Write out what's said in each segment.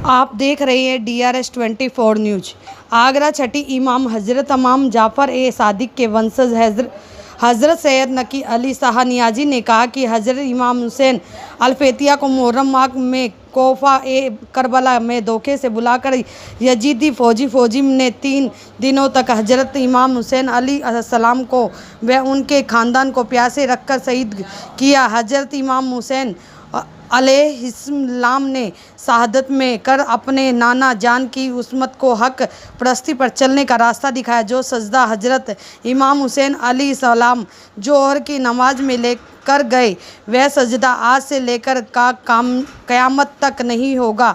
آپ دیکھ رہے ہیں DRS 24 نیوز۔ آگرہ چھٹی امام حضرت امام جعفر صادق کے ونشج حضرت سید نقی علی شاہ نیازی نے کہا کہ حضرت امام حسین الفتیہ کو محرم ماہ میں کوفہ کربلا میں دھوکے سے بلا کر یزیدی فوجی نے 3 دنوں تک حضرت امام حسین علیہ السلام کو و ان کے خاندان کو پیاسے رکھ کر شہید کیا۔ حضرت امام حسین علیہ السلام نے شہادت میں کر اپنے نانا جان کی عصمت کو حق پرستی پر چلنے کا راستہ دکھایا۔ جو سجدہ حضرت امام حسین علیہ السلام ظہر کی نماز میں لے کر گئے، وہ سجدہ آج سے لے کر قیامت تک نہیں ہوگا۔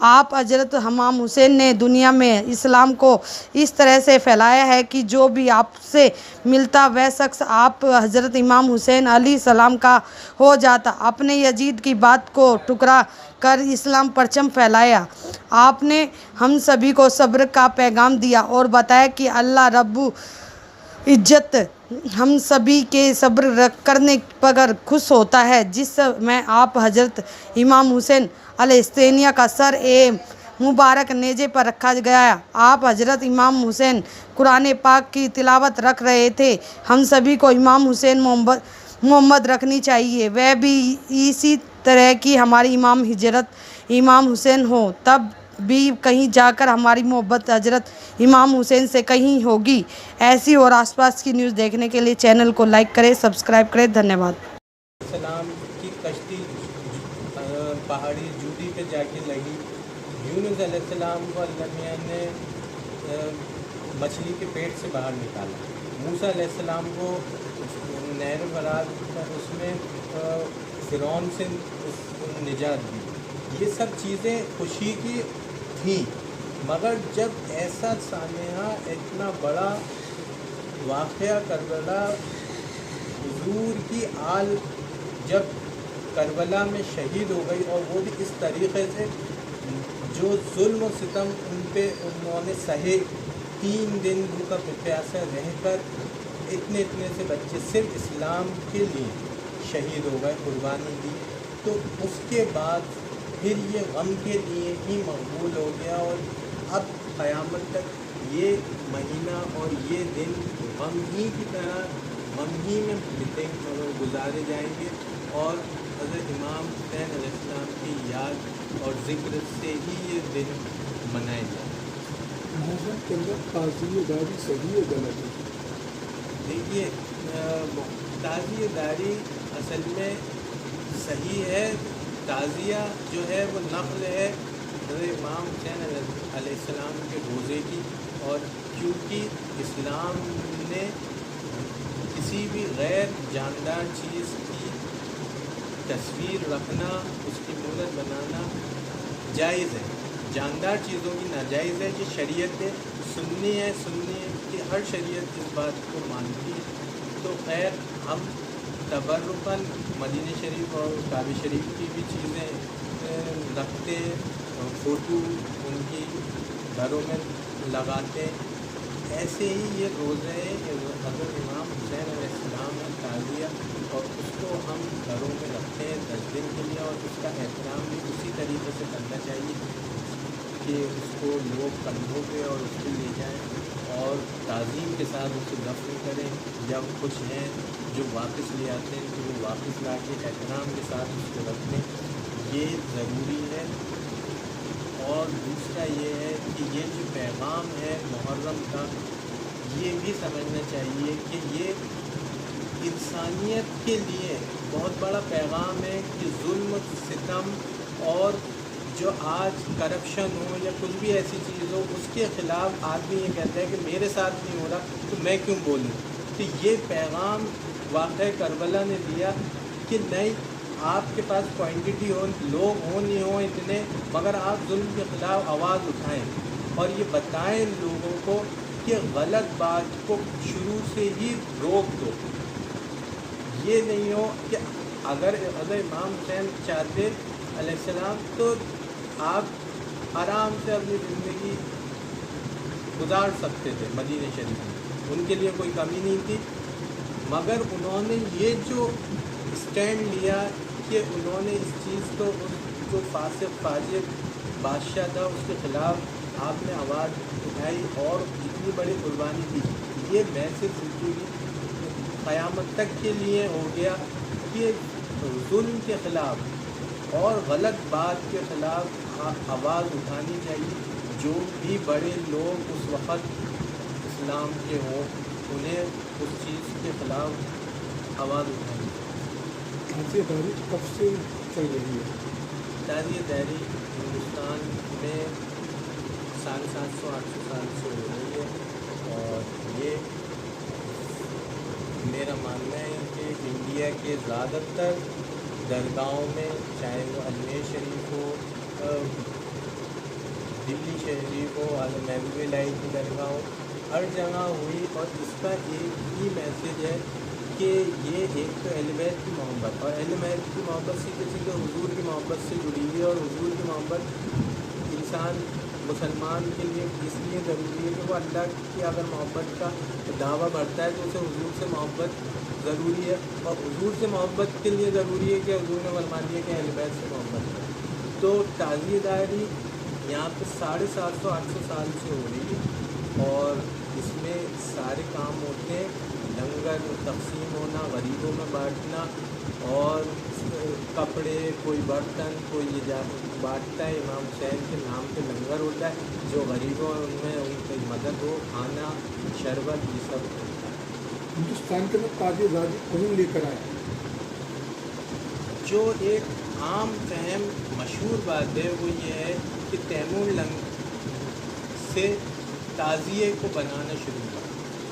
آپ حضرت امام حسین نے دنیا میں اسلام کو اس طرح سے پھیلایا ہے کہ جو بھی آپ سے ملتا وہ شخص آپ حضرت امام حسین علیہ السلام کا ہو جاتا۔ اپنے یزید کی بات کو ٹھکرا کر اسلام پرچم پھیلایا۔ آپ نے ہم سبھی کو صبر کا پیغام دیا اور بتایا کہ اللہ رب العزت ہم سبھی کے صبر کرنے پر خوش ہوتا ہے، جس میں آپ حضرت امام حسین علیہ السلام کا سر مبارک نیزے پر رکھا گیا۔ آپ حضرت امام حسین قرآن پاک کی تلاوت رکھ رہے تھے۔ ہم سبھی کو امام حسین محمد رکھنی چاہیے، وہ بھی اسی طرح کی ہماری امام حضرت امام حسین ہو، تب بھی کہیں جا کر ہماری محبت حضرت امام حسین سے کہیں ہوگی۔ ایسی اور آس پاس کی نیوز دیکھنے کے لیے چینل کو لائک کریں، سبسکرائب کریں۔ دھنیہ واد۔ السلام کی کشتی پہاڑی جودی پہ جا کے لگی۔ یونس علیہ السلام کو اللہ میاں نے مچھلی کے پیٹ سے باہر نکالا۔ موسیٰ علیہ السلام کو نہر فرات اس میں فرعون سے نجات دی۔ یہ سب چیزیں خوشی کی تھیں، مگر جب ایسا سانحہ، اتنا بڑا واقعہ کربلا، حضور کی آل جب کربلا میں شہید ہو گئی اور وہ بھی اس طریقے سے جو ظلم و ستم انہوں نے سہے، 3 دن بھوکا پیاسا رہ کر اتنے سے بچے صرف اسلام کے لیے شہید ہو گئے، قربانی دی، تو اس کے بعد پھر یہ غم کے لیے ہی مقبول ہو گیا، اور اب قیامت تک یہ مہینہ اور یہ دن غم ہی کی طرح غم ہی میں گزارے جائیں گے، اور حضرت امام حسین علیہ السلام کی یاد اور ذکر سے ہی یہ دن منائے جائیں گے۔ محرم کے اندر تعزیہ داری صحیح ہے غلط ہے؟ دیکھیے، تعزیہ داری اصل میں صحیح ہے۔ تعزیہ جو ہے وہ نقل ہے حضرت امام حسین علیہ السلام کے روزے کی، اور کیونکہ اسلام نے کسی بھی غیر جاندار چیز کی تصویر رکھنا، اس کی مورت بنانا جائز ہے، جاندار چیزوں کی ناجائز ہے۔ یہ شریعت سنی ہے کہ ہر شریعت اس بات کو مانتی ہے۔ تو خیر، ہم تبرکاً مدینہ شریف اور کعبہ شریف کی بھی چیزیں رکھتے ہیں، فوٹو ان کی گھروں میں لگاتے ہیں۔ ایسے ہی یہ روزے حضرت امام حسین علیہ السلام کا تعزیہ، اور اس کو ہم گھروں میں رکھتے ہیں 10 دن کے لیے، اور اس کا احترام بھی اسی طریقے سے کرنا چاہیے کہ اس کو لوگ کندھوں پہ اور اس کو لے جائیں اور تعظیم کے ساتھ اس کو دفن کریں۔ جب کچھ ہیں جو واپس لے آتے ہیں تو وہ واپس لا کے احترام کے ساتھ اس کو رکھیں، یہ ضروری ہے۔ اور دوسرا یہ ہے کہ یہ جو پیغام ہے محرم کا، یہ بھی سمجھنا چاہیے کہ یہ انسانیت کے لیے بہت بڑا پیغام ہے کہ ظلم و ستم اور جو آج کرپشن ہو یا کچھ بھی ایسی چیز ہو، اس کے خلاف آدمی یہ کہتا ہے کہ میرے ساتھ نہیں ہو رہا تو میں کیوں بولوں۔ تو یہ پیغام واقعہ کربلا نے دیا کہ نہیں، آپ کے پاس کوانٹٹی ہو، لوگ ہوں نہیں ہوں اتنے، مگر آپ ظلم کے خلاف آواز اٹھائیں اور یہ بتائیں لوگوں کو کہ غلط بات کو شروع سے ہی روک دو۔ یہ نہیں ہو کہ اگر حضرت امام حسین چاہتے علیہ السلام تو آپ آرام سے اپنی زندگی گزار سکتے تھے مدینہ شریف میں، ان کے لیے کوئی کمی نہیں تھی، مگر انہوں نے یہ جو اسٹینڈ لیا کہ انہوں نے اس چیز کو جو فاسق فاجر بادشاہ تھا اس کے خلاف آپ نے آواز اٹھائی اور اتنی بڑی قربانی دی. یہ میسج قیامت تک کے لیے ہو گیا کہ ظلم کے خلاف اور غلط بات کے خلاف آواز اٹھانی چاہیے. جو بھی بڑے لوگ اس وقت اسلام کے ہوں انہیں اس چیز کے خلاف آواز اٹھانی چاہیے. تازیہ داری کب سے چل رہی ہے؟ تازیہ داری ہندوستان میں 750-800 سال سے ہو رہی ہے اور یہ میرا ماننا ہے کہ انڈیا کے زیادہ تر درگاہوں میں چاہے وہ اجمیر شریف ہو دلی شریف ہو عالم محبوب الہی کی درگاہ ہو ہر جگہ ہوئی. اور اس کا ایک ہی میسیج ہے کہ یہ ایک تو اہل بیت کی محبت اور اہل بیت کی محبت سیدھے سیدھے حضور کی محبت سے جڑی ہوئی ہے. اور حضور کی محبت انسان مسلمان کے لیے اس لیے ضروری ہے کہ وہ اللہ کی اگر محبت کا دعویٰ بڑھتا ہے تو اسے حضور سے محبت ضروری ہے اور حضور سے محبت کے لیے ضروری ہے کہ حضور نے فرما دیا کہ اہل بیت سے محبت ہے. تو تعزیہ داری یہاں پہ 750-800 سال سے ہو رہی ہے اور اس میں سارے کام ہوتے ہیں. لنگر تقسیم ہونا, غریبوں میں بانٹنا اور کپڑے, کوئی برتن, کوئی یہ جا بانٹتا ہے. امام حسین کے نام پہ لنگر ہوتا ہے جو غریبوں اور ان میں ان کی مدد ہو, کھانا شربت یہ سب ہوتا ہے. ہندوستان کے اندر تازیہ داری کون لے کر آئے؟ جو ایک عام فہم مشہور بات ہے وہ یہ ہے کہ تیمور لنگ سے تعزیے کو بنانا شروع ہوا.